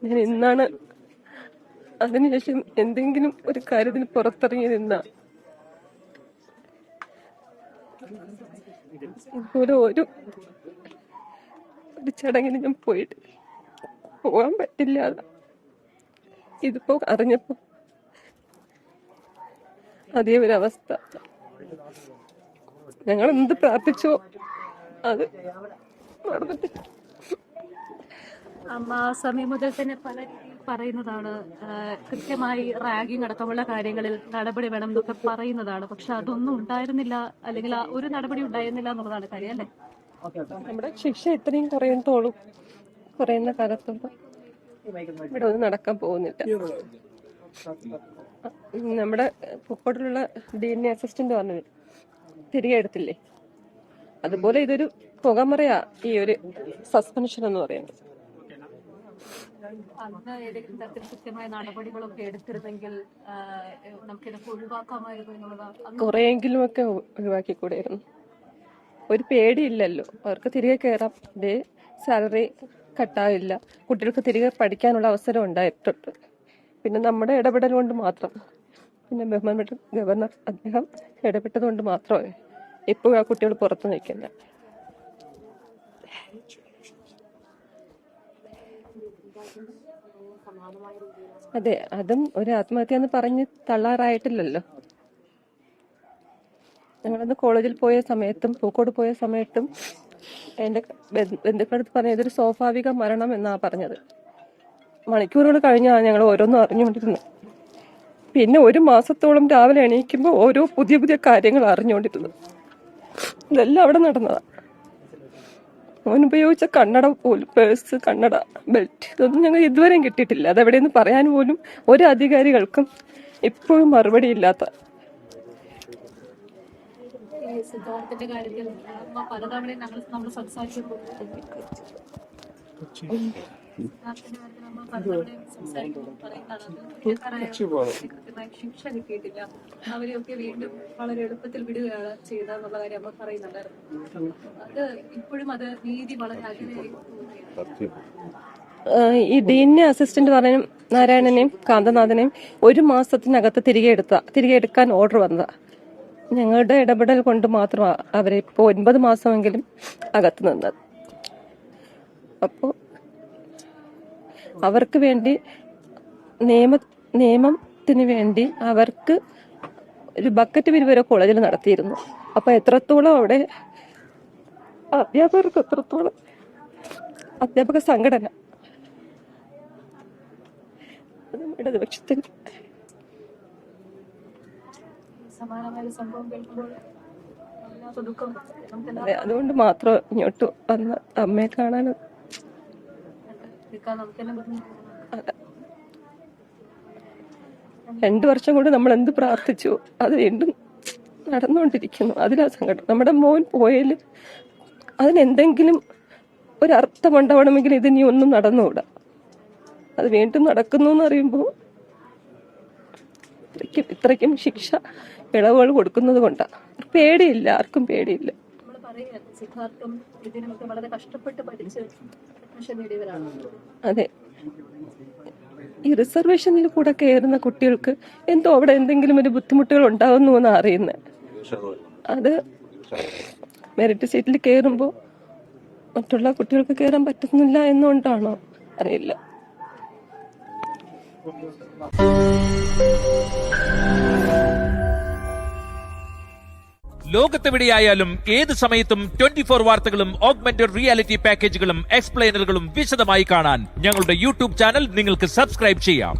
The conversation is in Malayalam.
ഞാൻ ഇന്നാണ് അതിനുശേഷം എന്തെങ്കിലും ഒരു കാര്യത്തിന് പുറത്തിറങ്ങി നിന്ന ഇതുപോലെ ഒരു ചടങ്ങിന് ഞാൻ പോകാൻ പറ്റില്ല. ഇതിപ്പോ അറിഞ്ഞപ്പോ അതേ ഒരവസ്ഥ. ഞങ്ങൾ എന്ത് പ്രാർത്ഥിച്ചോ അത് നടന്നിട്ടില്ല. അമ്മ സമയം മുതൽ തന്നെ പല രീതിയിൽ പറയുന്നതാണ്, കൃത്യമായി റാഗിങ് അടക്കമുള്ള കാര്യങ്ങളിൽ നടപടി വേണം എന്നൊക്കെ പറയുന്നതാണ്. പക്ഷെ അതൊന്നും ഉണ്ടായിരുന്നില്ല, അല്ലെങ്കിൽ ആ ഒരു നടപടി ഉണ്ടായിരുന്നില്ല എന്നുള്ളതാണ് കാര്യം, അല്ലേ? നമ്മുടെ ശിക്ഷ ഇത്രയും കുറയുന്ന കാലത്തുമ്പോ ഇവിടെ ഒന്നും നടക്കാൻ പോകുന്നില്ല. നമ്മുടെ പൂക്കോട്ടിലുള്ള DNA അസിസ്റ്റന്റ് പറഞ്ഞത് തിരികെ എടുത്തില്ലേ, അതുപോലെ ഇതൊരു പുകമറയാ ഈ ഒരു സസ്പെൻഷൻ എന്ന് പറയുന്നത്. അന്ന് ഏതെങ്കിലും തരത്തിൽ കൃത്യമായ നടപടികളൊക്കെ എടുത്തിരുന്നെങ്കിൽ നമുക്കിതൊക്കെ ഒഴിവാക്കാമായിരുന്നു എന്നുള്ളതാണ്. കുറെയെങ്കിലും ഒക്കെ ഒഴിവാക്കിക്കൂടായിരുന്നു. ഒരു പേടിയില്ലല്ലോ, അവർക്ക് തിരികെ കയറാം. ഇതേ സാലറി കട്ടാവില്ല, കുട്ടികൾക്ക് തിരികെ പഠിക്കാനുള്ള അവസരം ഉണ്ടായിട്ടുണ്ട്. പിന്നെ നമ്മുടെ ഇടപെടൽ കൊണ്ട് മാത്രം, പിന്നെ ബഹുമാനപ്പെട്ട ഗവർണർ അദ്ദേഹം ഇടപെട്ടത് കൊണ്ട് മാത്രമേ ഇപ്പോഴും ആ കുട്ടികൾ പുറത്തു നിൽക്കുന്നത്. അതെ, അതും ഒരു ആത്മഹത്യ എന്ന് പറഞ്ഞ് തള്ളാറായിട്ടില്ലല്ലോ. ഞങ്ങളന്ന് കോളേജിൽ പോയ സമയത്തും പൂക്കോട് പോയ സമയത്തും എൻ്റെ ബന്ധുക്കളടുത്ത് പറഞ്ഞത് ഇതൊരു സ്വാഭാവിക മരണം എന്നാ പറഞ്ഞത്. മണിക്കൂറുകൾ കഴിഞ്ഞാണ് ഞങ്ങൾ ഓരോന്നും അറിഞ്ഞുകൊണ്ടിരുന്നത്. പിന്നെ ഒരു മാസത്തോളം രാവിലെ എണീക്കുമ്പോൾ ഓരോ പുതിയ കാര്യങ്ങൾ അറിഞ്ഞുകൊണ്ടിരുന്നത്. ഇതെല്ലാം അവിടെ നടന്നതാണ്. അവൻ ഉപയോഗിച്ച കണ്ണട പോലും, പേഴ്സ്, കണ്ണട, ബെൽറ്റ്, ഇതൊന്നും ഞങ്ങൾ ഇതുവരെയും കിട്ടിയിട്ടില്ല. അതെവിടെയെന്ന് പറയാൻ പോലും ഒരു അധികാരികൾക്കും ഇപ്പോഴും മറുപടി ഇല്ലാത്ത. സിദ്ധാർത്ഥന്റെ കാര്യത്തിൽ പലതവണ നമ്മൾ സംസാരിച്ചപ്പോൾ ശിക്ഷ കിട്ടിയിട്ടില്ല, അവരെയൊക്കെ വീണ്ടും വളരെ എളുപ്പത്തിൽ വിടുകയാണ് ചെയ്തെന്നുള്ള കാര്യം നമ്മൾ പറയുന്നുണ്ടായിരുന്നു. അത് ഇപ്പോഴും അത് നീതി വളരെ അകലെയായി. ഈ DNA അസിസ്റ്റന്റ് പറഞ്ഞ നാരായണനെയും കാന്തനാഥനെയും ഒരു മാസത്തിനകത്ത് തിരികെ എടുക്കാൻ ഓർഡർ വന്നതാ. ഞങ്ങളുടെ ഇടപെടൽ കൊണ്ട് മാത്രമാണ് അവരെ ഇപ്പോൾ 9 മാസമെങ്കിലും അകത്ത് നിന്നത്. അപ്പോൾ അവർക്ക് വേണ്ടി നിയമത്തിന് വേണ്ടി അവർക്ക് ഒരു ബക്കറ്റ് പിരിവ് വരെ കോളേജിൽ നടത്തിയിരുന്നു. അപ്പൊ എത്രത്തോളം അവിടെ അധ്യാപകർക്ക്, എത്രത്തോളം അധ്യാപക സംഘടന ഇടതുപക്ഷത്തിൽ അതുകൊണ്ട് മാത്രം ഇങ്ങോട്ട് വന്ന് അമ്മയെ കാണാൻ. 2 വർഷം കൊണ്ട് നമ്മൾ എന്ത് പ്രാർത്ഥിച്ചു അത് വീണ്ടും നടന്നുകൊണ്ടിരിക്കുന്നു. അതിലാ സങ്കടം. നമ്മുടെ മോൻ പോയാലും അതിനെന്തെങ്കിലും ഒരർത്ഥമുണ്ടാവണമെങ്കിൽ ഇത് ഇനി ഒന്നും നടന്നുകൂടാ. അത് വീണ്ടും നടക്കുന്നു എന്ന് അറിയുമ്പോൾ ഇത്രയ്ക്കും ശിക്ഷ ഇളവുകൾ കൊടുക്കുന്നത് കൊണ്ടാണ്. പേടിയില്ല, ആർക്കും പേടിയില്ല. അതെ, ഈ റിസർവേഷനിൽ കൂടെ കയറുന്ന കുട്ടികൾക്ക് എന്തോ അവിടെ എന്തെങ്കിലും ഒരു ബുദ്ധിമുട്ടുകൾ ഉണ്ടാകുന്നു എന്ന് അറിയുന്നത്. അത് മെറിറ്റ് സീറ്റിൽ കയറുമ്പോൾ മറ്റുള്ള കുട്ടികൾക്ക് കയറാൻ പറ്റുന്നില്ല എന്നുകൊണ്ടാണോ അറിയില്ല. ലോകത്തെവിടെയായാലും ഏത് സമയത്തും 24 വാർത്തകളും ഓഗ്മെന്റഡ് റിയാലിറ്റി പാക്കേജുകളും എക്സ്പ്ലെയിനറുകളും വിശദമായി കാണാൻ ഞങ്ങളുടെ യൂട്യൂബ് ചാനൽ നിങ്ങൾക്ക് സബ്സ്ക്രൈബ് ചെയ്യാം.